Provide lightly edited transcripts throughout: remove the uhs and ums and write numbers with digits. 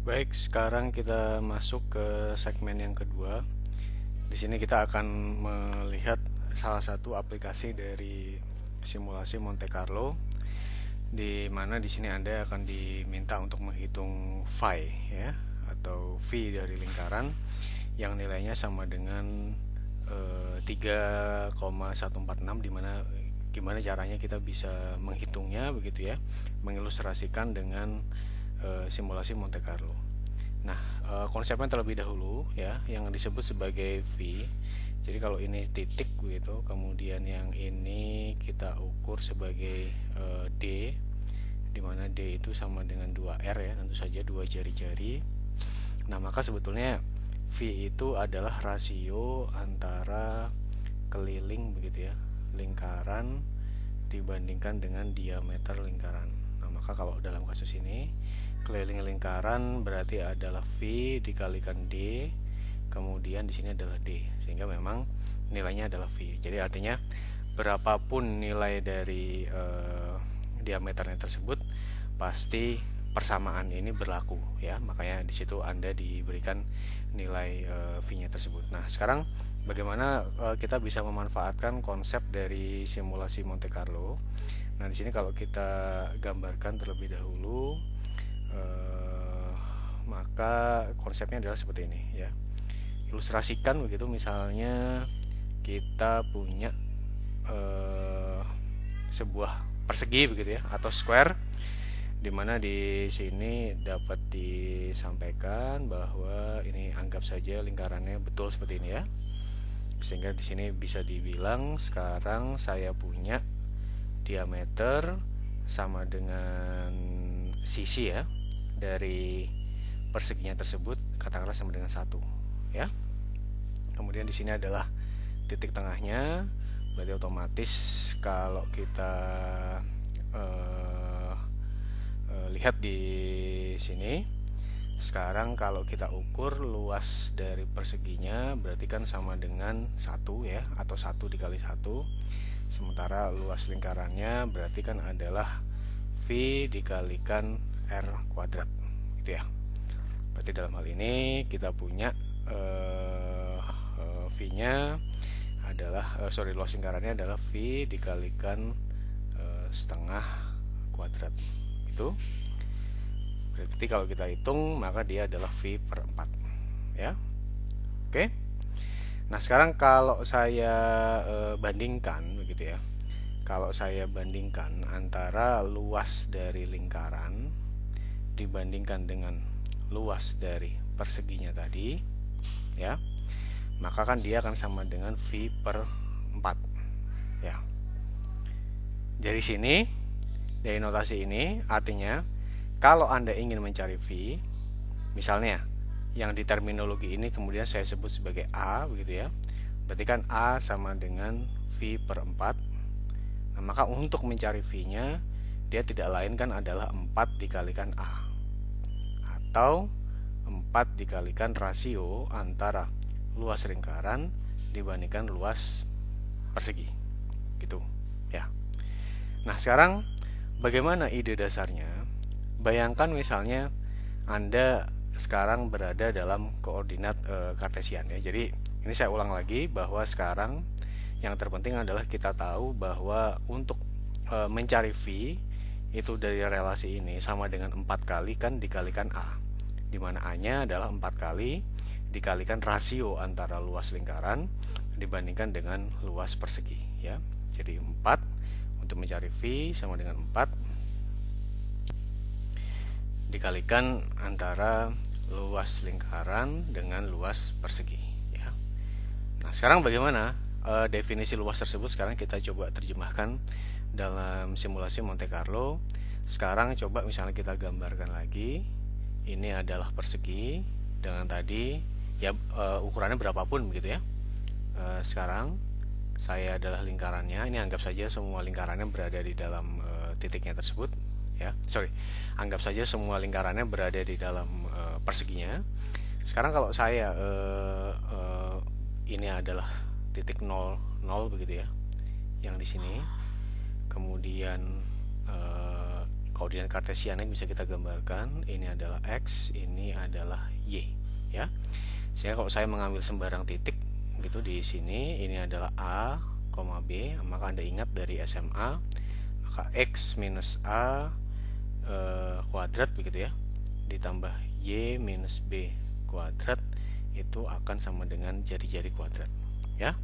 Baik, sekarang kita masuk ke segmen yang kedua. Di sini kita akan melihat salah satu aplikasi dari simulasi Monte Carlo, di mana di sini Anda akan diminta untuk menghitung phi, ya, atau phi dari lingkaran yang nilainya sama dengan 3,146, dimana gimana caranya kita bisa menghitungnya begitu ya, mengilustrasikan dengan simulasi Monte Carlo. Nah, konsepnya terlebih dahulu ya, yang disebut sebagai V. Jadi kalau ini titik gitu, kemudian yang ini kita ukur sebagai D, di mana D itu sama dengan 2R ya, tentu saja dua jari-jari. Nah, maka sebetulnya V itu adalah rasio antara keliling begitu ya, lingkaran dibandingkan dengan diameter lingkaran. Nah, maka kalau dalam kasus ini keliling lingkaran berarti adalah V dikalikan D, kemudian di sini adalah D, sehingga memang nilainya adalah V. Jadi artinya berapapun nilai dari diameternya tersebut, pasti persamaan ini berlaku ya. Makanya di situ Anda diberikan nilai V-nya tersebut. Nah, sekarang bagaimana kita bisa memanfaatkan konsep dari simulasi Monte Carlo? Nah, di sini kalau kita gambarkan terlebih dahulu, maka konsepnya adalah seperti ini ya. Ilustrasikan begitu, misalnya kita punya sebuah persegi begitu ya, atau square, dimana di sini dapat disampaikan bahwa ini anggap saja lingkarannya betul seperti ini ya, sehingga di sini bisa dibilang sekarang saya punya diameter sama dengan sisi ya dari perseginya tersebut, katakanlah sama dengan 1 ya. Kemudian di sini adalah titik tengahnya, berarti otomatis kalau kita lihat di sini, sekarang kalau kita ukur luas dari perseginya berarti kan sama dengan 1 ya, atau 1 dikali 1. Sementara luas lingkarannya berarti kan adalah V dikalikan R kuadrat gitu ya. Berarti dalam hal ini kita punya V-nya adalah luas lingkarannya adalah V dikalikan setengah kuadrat. Itu berarti kalau kita hitung maka dia adalah V per 4 ya. Oke. Nah, sekarang kalau saya bandingkan begitu ya. Kalau saya bandingkan antara luas dari lingkaran dibandingkan dengan luas dari perseginya tadi ya, maka kan dia akan sama dengan V per 4 ya. Dari sini, dari notasi ini artinya kalau Anda ingin mencari V, misalnya yang di terminologi ini kemudian saya sebut sebagai A begitu ya, berarti kan A sama dengan V per 4. Nah, maka untuk mencari V-nya dia tidak lain kan adalah 4 dikalikan A, atau 4 dikalikan rasio antara luas lingkaran dibandingkan luas persegi gitu ya. Nah, sekarang bagaimana ide dasarnya? Bayangkan misalnya Anda sekarang berada dalam koordinat kartesian ya. Jadi ini saya ulang lagi bahwa sekarang yang terpenting adalah kita tahu bahwa untuk mencari V itu dari relasi ini sama dengan 4 kali kan dikalikan A, di mana A-nya adalah 4 kali dikalikan rasio antara luas lingkaran dibandingkan dengan luas persegi ya. Jadi 4 untuk mencari V sama dengan 4 dikalikan antara luas lingkaran dengan luas persegi ya. Nah, sekarang bagaimana definisi luas tersebut sekarang kita coba terjemahkan dalam simulasi Monte Carlo. Sekarang coba misalnya kita gambarkan lagi. Ini adalah persegi dengan tadi ya, ukurannya berapapun begitu ya. Sekarang saya adalah lingkarannya. Ini anggap saja semua lingkarannya berada di dalam titiknya tersebut ya. Anggap saja semua lingkarannya berada di dalam perseginya. Sekarang kalau saya ini adalah titik 0, 0 begitu ya, yang di sini. Kemudian koordinat kartesiannya bisa kita gambarkan. Ini adalah X, ini adalah Y, ya. Sehingga kalau saya mengambil sembarang titik gitu di sini, ini adalah A, B, maka Anda ingat dari SMA, maka X minus A kuadrat begitu ya, ditambah Y minus B kuadrat itu akan sama dengan jari-jari kuadrat, ya.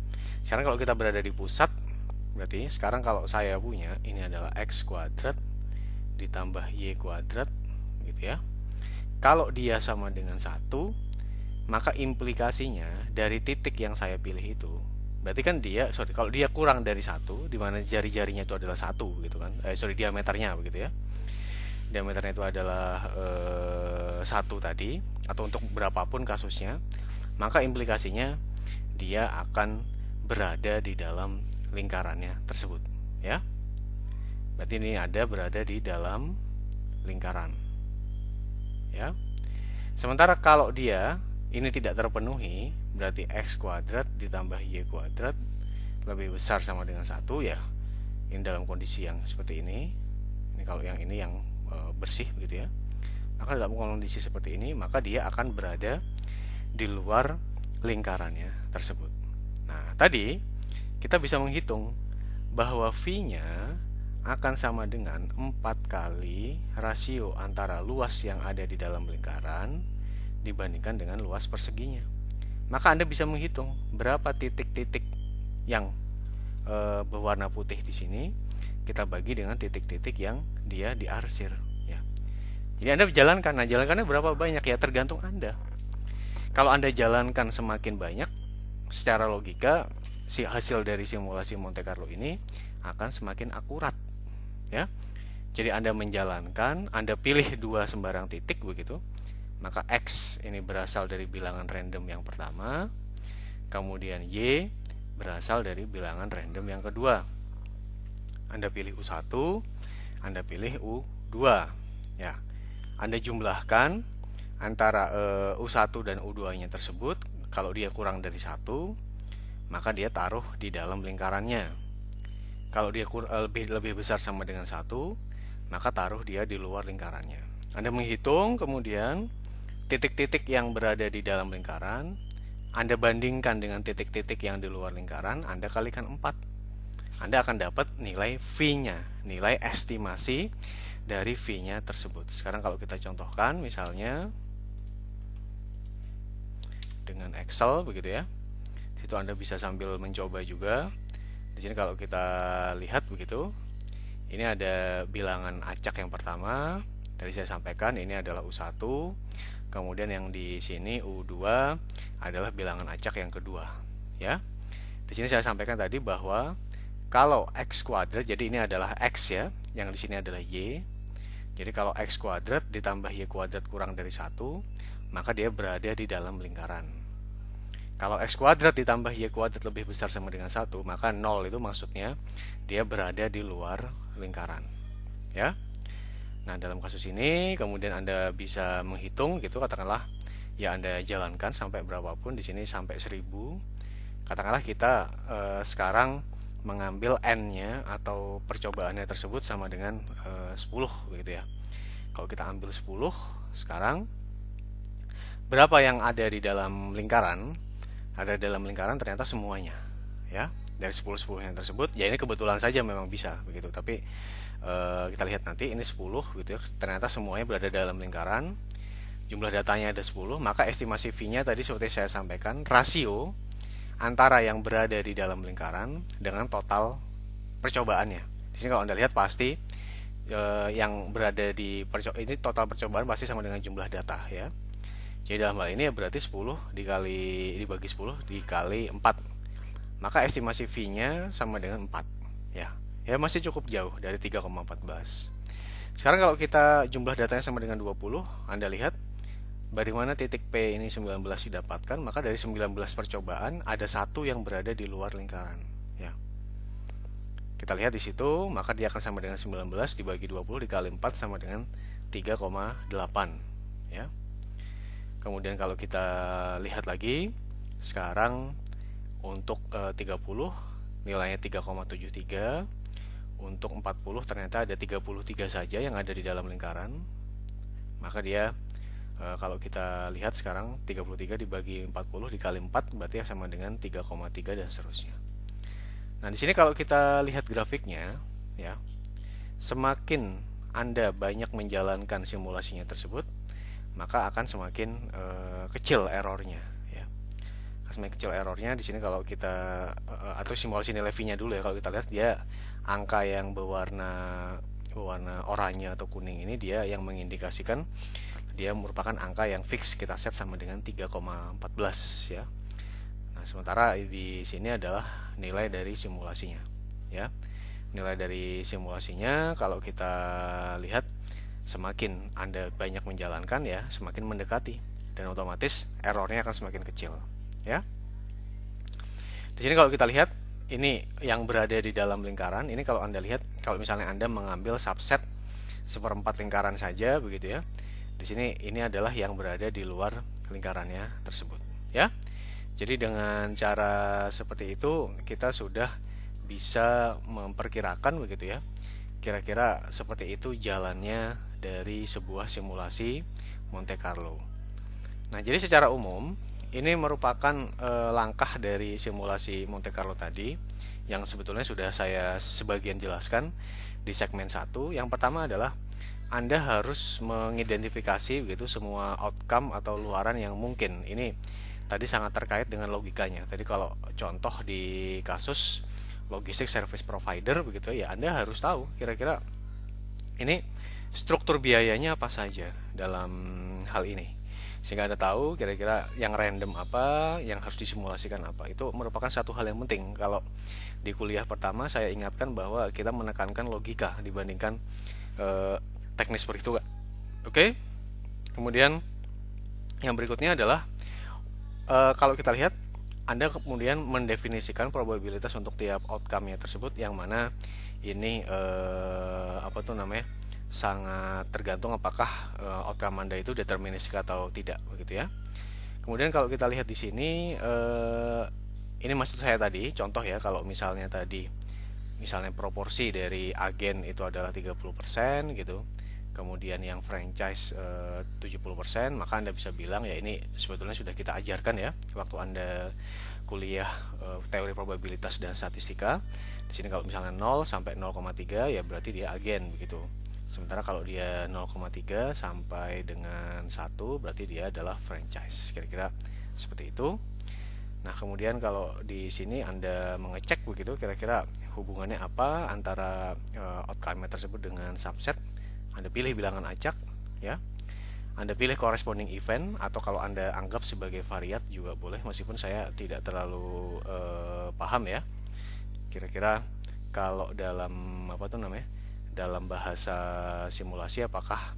Sekarang kalau kita berada di pusat, berarti sekarang kalau saya punya ini adalah X kuadrat ditambah Y kuadrat gitu ya. Kalau dia sama dengan 1, maka implikasinya dari titik yang saya pilih itu, berarti kan kalau dia kurang dari 1, di mana jari-jarinya itu adalah 1 gitu kan. Diameternya begitu ya. Diameternya itu adalah 1 tadi, atau untuk berapapun kasusnya, maka implikasinya dia akan berada di dalam lingkarannya tersebut, ya. Berarti ini berada di dalam lingkaran, ya. Sementara kalau dia ini tidak terpenuhi, berarti X kuadrat ditambah Y kuadrat lebih besar sama dengan 1, ya. Ini dalam kondisi yang seperti ini. Ini kalau yang ini yang bersih begitu ya. Maka dalam kondisi seperti ini, maka dia akan berada di luar lingkarannya tersebut. Nah, tadi kita bisa menghitung bahwa V-nya akan sama dengan 4 kali rasio antara luas yang ada di dalam lingkaran dibandingkan dengan luas perseginya. Maka Anda bisa menghitung berapa titik-titik yang berwarna putih di sini kita bagi dengan titik-titik yang dia diarsir, ya. Jadi Anda jalankan. Nah, jalankannya berapa banyak ya, tergantung Anda. Kalau Anda jalankan semakin banyak, secara logika hasil dari simulasi Monte Carlo ini akan semakin akurat, ya. Jadi Anda menjalankan, Anda pilih 2 sembarang titik begitu, maka X ini berasal dari bilangan random yang pertama, kemudian Y berasal dari bilangan random yang kedua. Anda pilih U1, Anda pilih U2, ya. Anda jumlahkan antara U1 dan U2-nya tersebut. Kalau dia kurang dari 1, maka dia taruh di dalam lingkarannya. Kalau dia lebih besar sama dengan 1, maka taruh dia di luar lingkarannya. Anda menghitung kemudian titik-titik yang berada di dalam lingkaran, Anda bandingkan dengan titik-titik yang di luar lingkaran, Anda kalikan 4. Anda akan dapat nilai V-nya, nilai estimasi dari V-nya tersebut. Sekarang kalau kita contohkan misalnya dengan Excel begitu ya. Di situ Anda bisa sambil mencoba juga. Di sini kalau kita lihat begitu, ini ada bilangan acak yang pertama. Tadi saya sampaikan ini adalah U1. Kemudian yang di sini U2 adalah bilangan acak yang kedua, ya. Di sini saya sampaikan tadi bahwa kalau X kuadrat, jadi ini adalah X ya, yang di sini adalah Y. Jadi kalau X kuadrat ditambah Y kuadrat kurang dari 1, maka dia berada di dalam lingkaran. Kalau X kuadrat ditambah Y kuadrat lebih besar sama dengan 1, maka 0 itu maksudnya dia berada di luar lingkaran, ya. Nah, dalam kasus ini kemudian Anda bisa menghitung gitu, katakanlah ya Anda jalankan sampai berapapun, di sini sampai 1000. Katakanlah kita sekarang mengambil N-nya atau percobaannya tersebut sama dengan 10 begitu ya. Kalau kita ambil 10, sekarang berapa yang ada di dalam lingkaran? Ada dalam lingkaran ternyata semuanya, ya. Dari 10 yang tersebut, ya ini kebetulan saja memang bisa begitu, tapi kita lihat nanti ini 10 gitu ya, ternyata semuanya berada dalam lingkaran, jumlah datanya ada 10, maka estimasi V-nya tadi seperti saya sampaikan, rasio antara yang berada di dalam lingkaran dengan total percobaannya. Di sini kalau Anda lihat pasti yang berada di ini total percobaan pasti sama dengan jumlah data, ya. Jadi dalam hal ini ya berarti 10 dibagi 10 dikali 4. Maka estimasi V-nya sama dengan 4, ya. Ya masih cukup jauh dari 3,14. Sekarang kalau kita jumlah datanya sama dengan 20, Anda lihat dari mana titik P ini 19 didapatkan, maka dari 19 percobaan ada 1 yang berada di luar lingkaran, ya. Kita lihat di situ, maka dia akan sama dengan 19 dibagi 20 dikali 4 sama dengan 3,8, ya. Kemudian kalau kita lihat lagi, sekarang untuk 30 nilainya 3,73, untuk 40 ternyata ada 33 saja yang ada di dalam lingkaran, maka dia kalau kita lihat sekarang 33 dibagi 40 dikali 4 berarti sama dengan 3,3 dan seterusnya. Nah, di sini kalau kita lihat grafiknya ya, semakin Anda banyak menjalankan simulasinya tersebut, maka akan semakin kecil errornya ya. Semakin kecil errornya di sini kalau kita atau simulasi nilai V-nya dulu ya, kalau kita lihat dia angka yang berwarna oranye atau kuning ini dia yang mengindikasikan dia merupakan angka yang fix kita set sama dengan 3,14 ya. Nah, sementara di sini adalah nilai dari simulasinya ya. Nilai dari simulasinya kalau kita lihat semakin Anda banyak menjalankan ya, semakin mendekati dan otomatis errornya akan semakin kecil ya. Di sini kalau kita lihat ini yang berada di dalam lingkaran, ini kalau Anda lihat kalau misalnya Anda mengambil subset seperempat lingkaran saja begitu ya. Di sini ini adalah yang berada di luar lingkarannya tersebut ya. Jadi dengan cara seperti itu kita sudah bisa memperkirakan begitu ya, kira-kira seperti itu jalannya dari sebuah simulasi Monte Carlo. Nah, jadi secara umum ini merupakan langkah dari simulasi Monte Carlo tadi yang sebetulnya sudah saya sebagian jelaskan di segmen 1. Yang pertama adalah Anda harus mengidentifikasi begitu semua outcome atau luaran yang mungkin. Ini tadi sangat terkait dengan logikanya. Tadi kalau contoh di kasus logistik service provider begitu ya, Anda harus tahu kira-kira ini struktur biayanya apa saja dalam hal ini. Sehingga Anda tahu kira-kira yang random apa, yang harus disimulasikan apa. Itu merupakan satu hal yang penting. Kalau di kuliah pertama saya ingatkan bahwa kita menekankan logika dibandingkan teknis perhitungan. Oke. Kemudian yang berikutnya adalah kalau kita lihat Anda kemudian mendefinisikan probabilitas untuk tiap outcome-nya tersebut, yang mana ini sangat tergantung apakah outcome Anda itu deterministik atau tidak begitu ya. Kemudian kalau kita lihat di sini ini maksud saya tadi contoh ya, kalau misalnya proporsi dari agen itu adalah 30% gitu, kemudian yang franchise 70%, maka Anda bisa bilang ya ini sebetulnya sudah kita ajarkan ya waktu Anda kuliah teori probabilitas dan statistika. Di sini kalau misalnya 0 sampai 0,3 ya berarti dia agen begitu. Sementara kalau dia 0,3 sampai dengan 1 berarti dia adalah franchise. Kira-kira seperti itu. Nah, kemudian kalau di sini Anda mengecek begitu kira-kira hubungannya apa antara outcome tersebut dengan subset. Anda pilih bilangan acak ya. Anda pilih corresponding event, atau kalau Anda anggap sebagai variat juga boleh, meskipun saya tidak terlalu paham ya. Kira-kira kalau dalam dalam bahasa simulasi apakah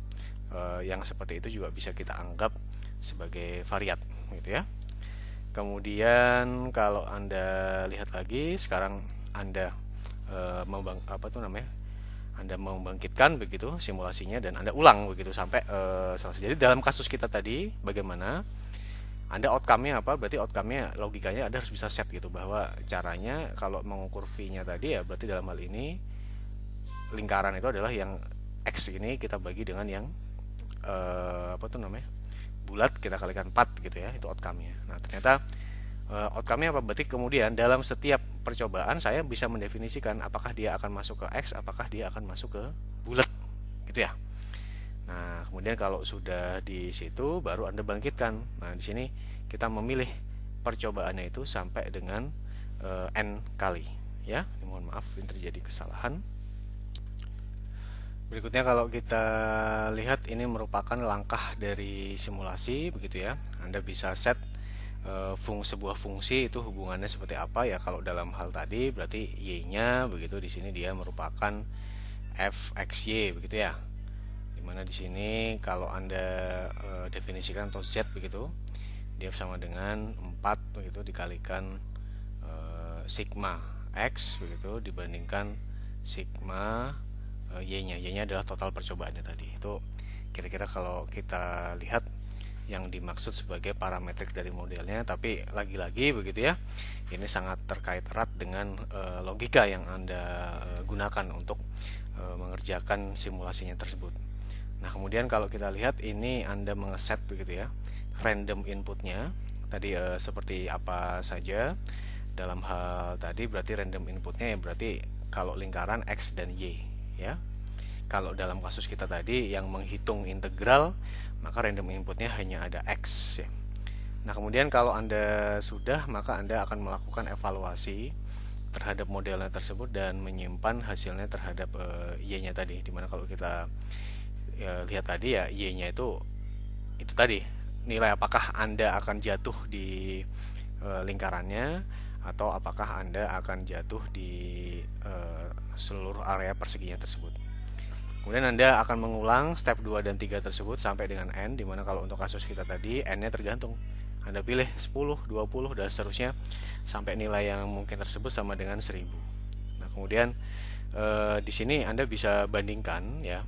yang seperti itu juga bisa kita anggap sebagai variat gitu ya. Kemudian kalau Anda lihat lagi sekarang Anda Anda membangkitkan begitu simulasinya dan Anda ulang begitu sampai selesai. Jadi dalam kasus kita tadi bagaimana Anda outcome-nya apa? Berarti outcome-nya logikanya Anda harus bisa set gitu, bahwa caranya kalau mengukur V-nya tadi ya berarti dalam hal ini lingkaran itu adalah yang X ini kita bagi dengan yang bulat kita kalikan 4 gitu ya, itu outcome-nya. Nah, ternyata outcome-nya apa? Berarti kemudian dalam setiap percobaan saya bisa mendefinisikan apakah dia akan masuk ke X, apakah dia akan masuk ke bulat gitu ya. Nah, kemudian kalau sudah di situ baru Anda bangkitkan. Nah, di sini kita memilih percobaannya itu sampai dengan N kali ya. Mohon maaf ini terjadi kesalahan. Berikutnya kalau kita lihat ini merupakan langkah dari simulasi begitu ya. Anda bisa set sebuah fungsi itu hubungannya seperti apa ya. Kalau dalam hal tadi berarti y-nya begitu, di sini dia merupakan fxy begitu ya. Dimana di sini kalau Anda definisikan atau z begitu, dia sama dengan 4 begitu dikalikan sigma x begitu dibandingkan sigma y-nya. Y-nya adalah total percobaannya tadi. Itu kira-kira kalau kita lihat yang dimaksud sebagai parametrik dari modelnya, tapi lagi-lagi begitu ya, ini sangat terkait erat dengan logika yang Anda gunakan untuk mengerjakan simulasinya tersebut. Nah, kemudian kalau kita lihat ini Anda mengeset begitu ya, random inputnya tadi seperti apa saja. Dalam hal tadi berarti random inputnya ya berarti kalau lingkaran X dan Y ya. Kalau dalam kasus kita tadi yang menghitung integral, maka random inputnya hanya ada X ya. Nah, kemudian kalau Anda sudah, maka Anda akan melakukan evaluasi terhadap modelnya tersebut dan menyimpan hasilnya terhadap Y-nya tadi. Dimana kalau kita lihat tadi ya, Y-nya itu tadi nilai apakah Anda akan jatuh di lingkarannya atau apakah Anda akan jatuh di seluruh area perseginya tersebut. Kemudian Anda akan mengulang step 2 dan 3 tersebut sampai dengan N, dimana kalau untuk kasus kita tadi N-nya tergantung. Anda pilih 10, 20, dan seterusnya sampai nilai yang mungkin tersebut sama dengan 1000. Nah, kemudian di sini Anda bisa bandingkan ya.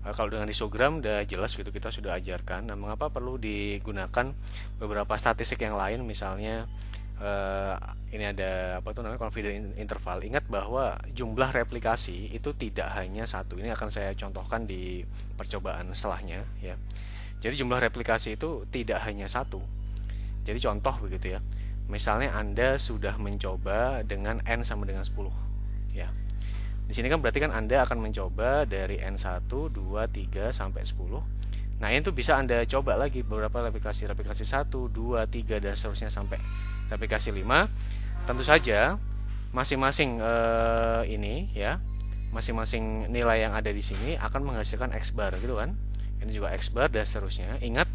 Kalau dengan histogram udah jelas gitu, kita sudah ajarkan. Nah, mengapa perlu digunakan beberapa statistik yang lain, misalnya ini ada apa tuh namanya confidence interval. Ingat bahwa jumlah replikasi itu tidak hanya satu. Ini akan saya contohkan di percobaan setelahnya ya. Jadi jumlah replikasi itu tidak hanya satu. Jadi contoh begitu ya. Misalnya Anda sudah mencoba dengan n sama dengan 10 ya. Di sini kan berarti kan Anda akan mencoba dari n1, 2, 3 sampai 10. Nah, itu bisa Anda coba lagi beberapa replikasi 1, 2, 3 dan seterusnya sampai replikasi 5. Tentu saja masing-masing ini ya, masing-masing nilai yang ada di sini akan menghasilkan X bar gitu kan. Ini juga X bar dan seterusnya. Ingat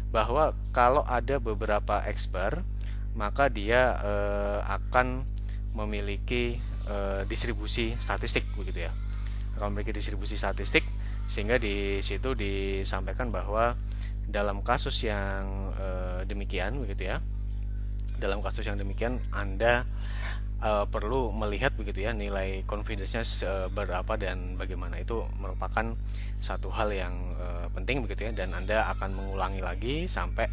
bahwa kalau ada beberapa X bar, maka dia akan memiliki distribusi statistik begitu ya. Akan memiliki distribusi statistik, sehingga di situ disampaikan bahwa dalam kasus yang demikian begitu ya. Dalam kasus yang demikian Anda perlu melihat begitu ya nilai confidence-nya berapa dan bagaimana. Itu merupakan satu hal yang penting begitu ya, dan Anda akan mengulangi lagi sampai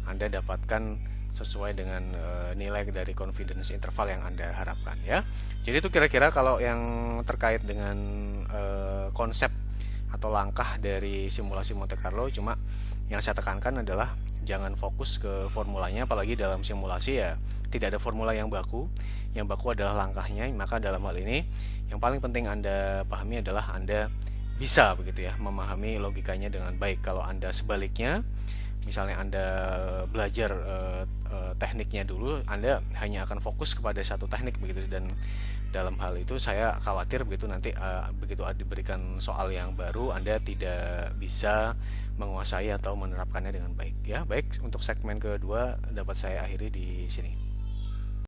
Anda dapatkan sesuai dengan nilai dari confidence interval yang Anda harapkan ya. Jadi itu kira-kira kalau yang terkait dengan konsep atau langkah dari simulasi Monte Carlo. Cuma yang saya tekankan adalah jangan fokus ke formulanya, apalagi dalam simulasi ya tidak ada formula yang baku. Yang baku adalah langkahnya. Maka dalam hal ini yang paling penting Anda pahami adalah Anda bisa begitu ya memahami logikanya dengan baik. Kalau Anda sebaliknya, misalnya Anda belajar tekniknya dulu, Anda hanya akan fokus kepada satu teknik begitu, dan dalam hal itu saya khawatir begitu nanti begitu diberikan soal yang baru Anda tidak bisa menguasai atau menerapkannya dengan baik ya. Baik, untuk segmen kedua dapat saya akhiri di sini.